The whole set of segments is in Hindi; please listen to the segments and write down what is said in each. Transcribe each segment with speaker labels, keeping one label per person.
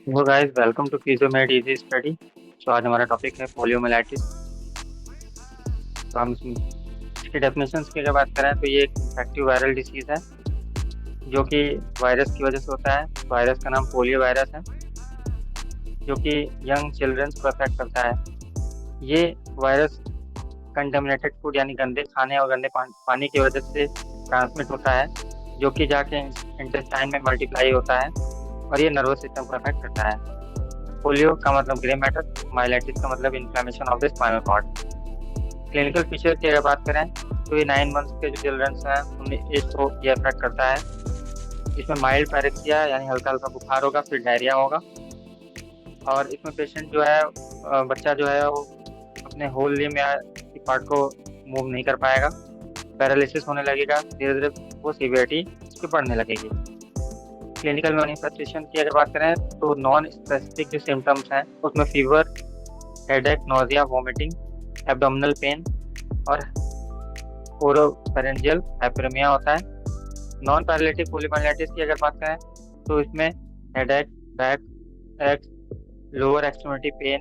Speaker 1: वो guys welcome to Physiomed easy study. तो आज हमारा टॉपिक है पोलियोमाइलाइटिस। तो हम इसकी डेफिनेशंस की अगर बात करें तो ये एक इन्फेक्टिव वायरल डिसीज है जो कि वायरस की वजह से होता है। वायरस का नाम पोलियो वायरस है जो कि यंग चिल्ड्रंस को अफेक्ट करता है। ये वायरस कंटेमिनेटेड फूड यानी गंदे खाने और गंदे पानी की वजह से ट्रांसमिट होता है जो कि जाके इंटेस्टाइन में मल्टीप्लाई होता है और ये नर्वस सिस्टम को अफेक्ट करता है। पोलियो का मतलब ग्रे मैटर, माइलाइटिस का मतलब inflammation of the spinal cord. Clinical feature की अगर बात करें तो ये 9 मंथ्स के जो चिल्ड्रंस हैं उन्हें इसको ये अफेक्ट करता है। इसमें माइल्ड पैरेक्सिया यानी हल्का हल्का बुखार होगा, फिर डायरिया होगा। और इसमें पेशेंट जो है बच्चा जो है वो अपने होल लिम्ब या पार्ट को मूव नहीं कर पाएगा। पैरालिसिस होने लगेगा, धीरे धीरे वो सीवियरिटी इसकी बढ़ने लगेगी। क्लिनिकल मैनिफेस्टेशन की अगर बात करें तो नॉन स्पेसिफिक जो सिम्टम्स हैं उसमें fever, headache, nausea, vomiting, abdominal pain और ओरोफेरेंजियल हाइपरमिया होता है। नॉन पैरालिटिक पोलीमाइलाइटिस की अगर बात करें तो इसमें headache, back aches, lower extremity pain,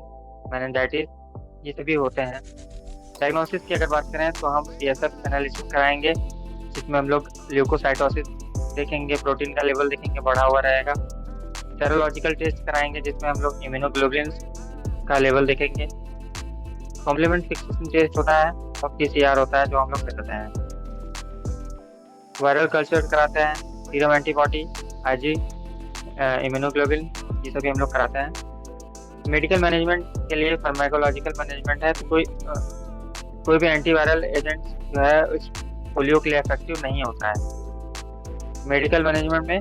Speaker 1: meningitis ये सभी होते हैं। डायग्नोसिस की अगर बात करें तो हम सीएसएफ एनालिसिस कराएंगे जिसमें हम लोग ल्यूकोसाइटोसिस देखेंगे, प्रोटीन का लेवल देखेंगे बढ़ा हुआ रहेगा। सेरोलॉजिकल टेस्ट कराएंगे जिसमें हम लोग इम्यूनोग्लोबुलिन का लेवल देखेंगे। कॉम्प्लीमेंट फिक्सेशन टेस्ट होता है और पीसीआर होता है जो हम लोग करते हैं। वायरल कल्चर कराते हैं, सीरम एंटीबॉडी, आईजी, इम्यूनोग्लोबुलिन ये सभी हम लोग कराते हैं। मेडिकल मैनेजमेंट के लिए फार्माकोलॉजिकल मैनेजमेंट है तो कोई भी एंटीवायरल एजेंट जो है इस पोलियो के लिए इफेक्टिव नहीं होता है। मेडिकल मैनेजमेंट में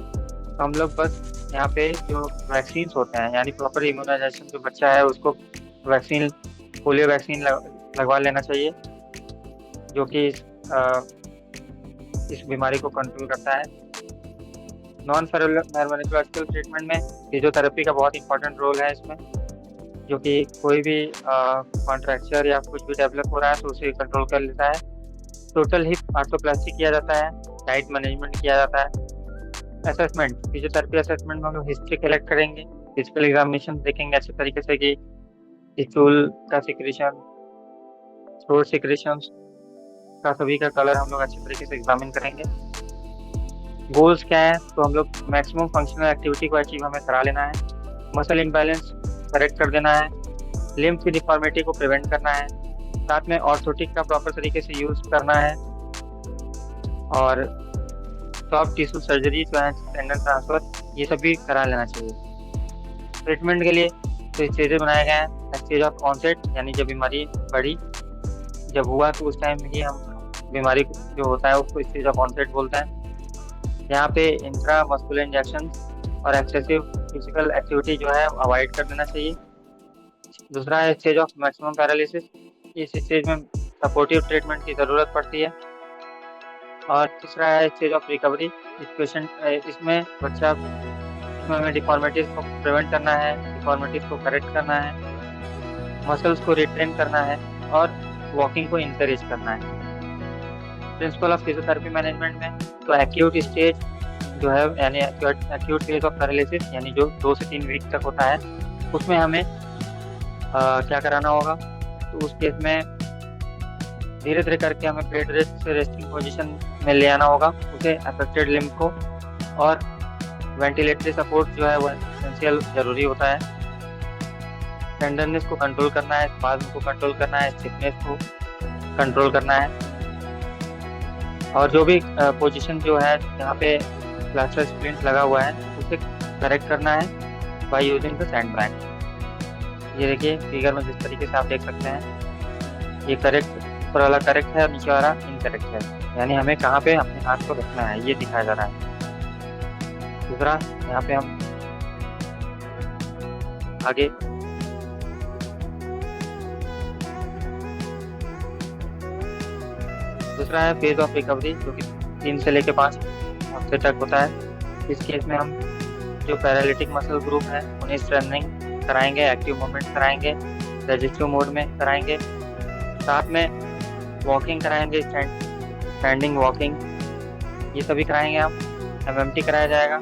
Speaker 1: हम लोग बस यहाँ पे जो वैक्सीन होते हैं यानी प्रॉपर इम्यूनाइजेशन, जो बच्चा है उसको वैक्सीन, पोलियो वैक्सीन लगवा लेना चाहिए जो कि इस बीमारी को कंट्रोल करता है। नॉन फार्माकोलॉजिकल ट्रीटमेंट में फिजियोथेरेपी का बहुत इंपॉर्टेंट रोल है इसमें, जो कि कोई भी कॉन्ट्रैक्चर या कुछ भी डेवलप हो रहा है तो उसे कंट्रोल कर लेता है। टोटल हिप आर्थोप्लास्टी किया जाता है, डाइट मैनेजमेंट किया जाता है। असेसमेंट, फिजियोथेरेपी असेसमेंट में हम लोग हिस्ट्री कलेक्ट करेंगे, फिजिकल एग्जामिनेशन देखेंगे अच्छे तरीके से कि स्टूल का सिक्रेशन, थ्रोट सिक्रेशन का सभी का कलर हम लोग अच्छे तरीके से एग्जामिन करेंगे। गोल्स क्या है तो हम लोग मैक्सिमम फंक्शनल एक्टिविटी को अचीव हमें करा लेना है, मसल इम्बैलेंस करेक्ट कर देना है, लिम्फ की डिफॉर्मिटी को प्रिवेंट करना है, साथ में ऑर्थोटिक का प्रॉपर तरीके से यूज करना है और सॉफ्ट टिश्यू सर्जरी जो है टेंडन ट्रांसफर ये सब भी करा लेना चाहिए। ट्रीटमेंट के लिए तो स्टेजेस बनाए गए हैं। स्टेज ऑफ ऑनसेट यानी जब बीमारी बढ़ी, जब हुआ तो उस टाइम ही हम बीमारी जो होता है उसको स्टेज ऑफ ऑनसेट बोलते हैं। यहाँ पे इंट्रा मस्कुलर इंजेक्शन और एक्सेसिव फिजिकल एक्टिविटी जो है अवॉइड कर देना चाहिए। दूसरा है स्टेज ऑफ मैक्सिमम पैरालिसिस। इस स्टेज में सपोर्टिव ट्रीटमेंट की ज़रूरत पड़ती है। और तीसरा है स्टेज ऑफ रिकवरी। इस पेशेंट इसमें बच्चा, इसमें हमें डिफॉर्मिटीज़ को प्रिवेंट करना है, डिफॉर्मिटीज़ को करेक्ट करना है, मसल्स को रिट्रेन करना है और वॉकिंग को इंकरेज करना है। प्रिंसिपल ऑफ फिजियोथेरेपी मैनेजमेंट में तो एक्यूट स्टेज जो है यानी एक्यूट फेज ऑफ पैरालिसिस यानी जो 2 से 3 वीक तक होता है उसमें हमें क्या कराना होगा तो उस केस में धीरे धीरे करके हमें बेड रेस्ट से रेस्टिंग पोजीशन में ले आना होगा उसे अफेक्टेड लिम्ब को, और वेंटिलेटरी सपोर्ट जो है वो एसेंशियल जरूरी होता है। टेंडरनेस को कंट्रोल करना है, स्पाज्म को कंट्रोल करना है, स्टिफनेस को कंट्रोल करना है और जो भी पोजीशन जो है जहाँ पे प्लास्टर स्प्लिंट लगा हुआ है उसे करेक्ट करना है by using the sand bag. ये देखिए फिगर में जिस तरीके से आप देख सकते हैं ये करेक्ट, ऊपर वाला करेक्ट है और नीचे वाला इनकरेक्ट है, यानी हमें कहाँ पे अपने हाथ को रखना है ये दिखाया जा रहा है। दूसरा यहाँ पे हम आगे दूसरा है फेज ऑफ रिकवरी जो कि 3 से लेकर 5 हफ्ते तक होता है। इस केस में हम जो पैरालिटिक मसल ग्रुप है उन्हें स्ट्रेंथनिंग कराएंगे, एक्टिव मूवमेंट कराएंगे, रजिस्टिव मोड में कराएंगे, साथ में वॉकिंग कराएंगे, स्टैंडिंग वॉकिंग ये सभी कराएंगे हम। एमएमटी कराया जाएगा।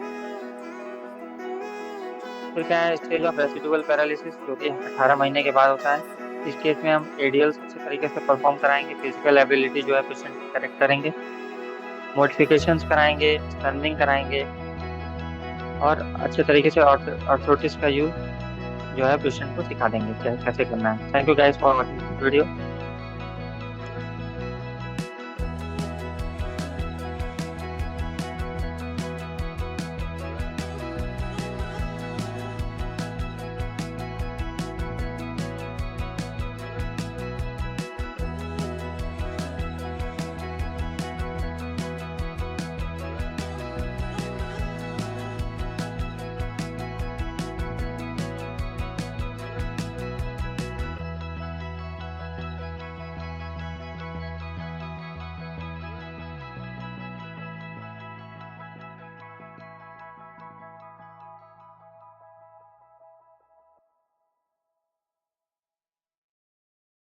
Speaker 1: फिर क्या है स्टेज ऑफ रेसिडुअल पैरालिसिस, जो कि 18 महीने के बाद होता है। इस केस में हम एडीएल्स अच्छे तरीके से परफॉर्म कराएंगे, फिजिकल एबिलिटी जो है पेशेंट की करेक्ट करेंगे, मॉडिफिकेशंस कराएंगे, स्टर्निंग कराएंगे, और अच्छे तरीके से ऑर्थोटिस का यूज जो है पेशेंट को सिखा देंगे क्या कैसे करना है। Thank you guys for watching this video.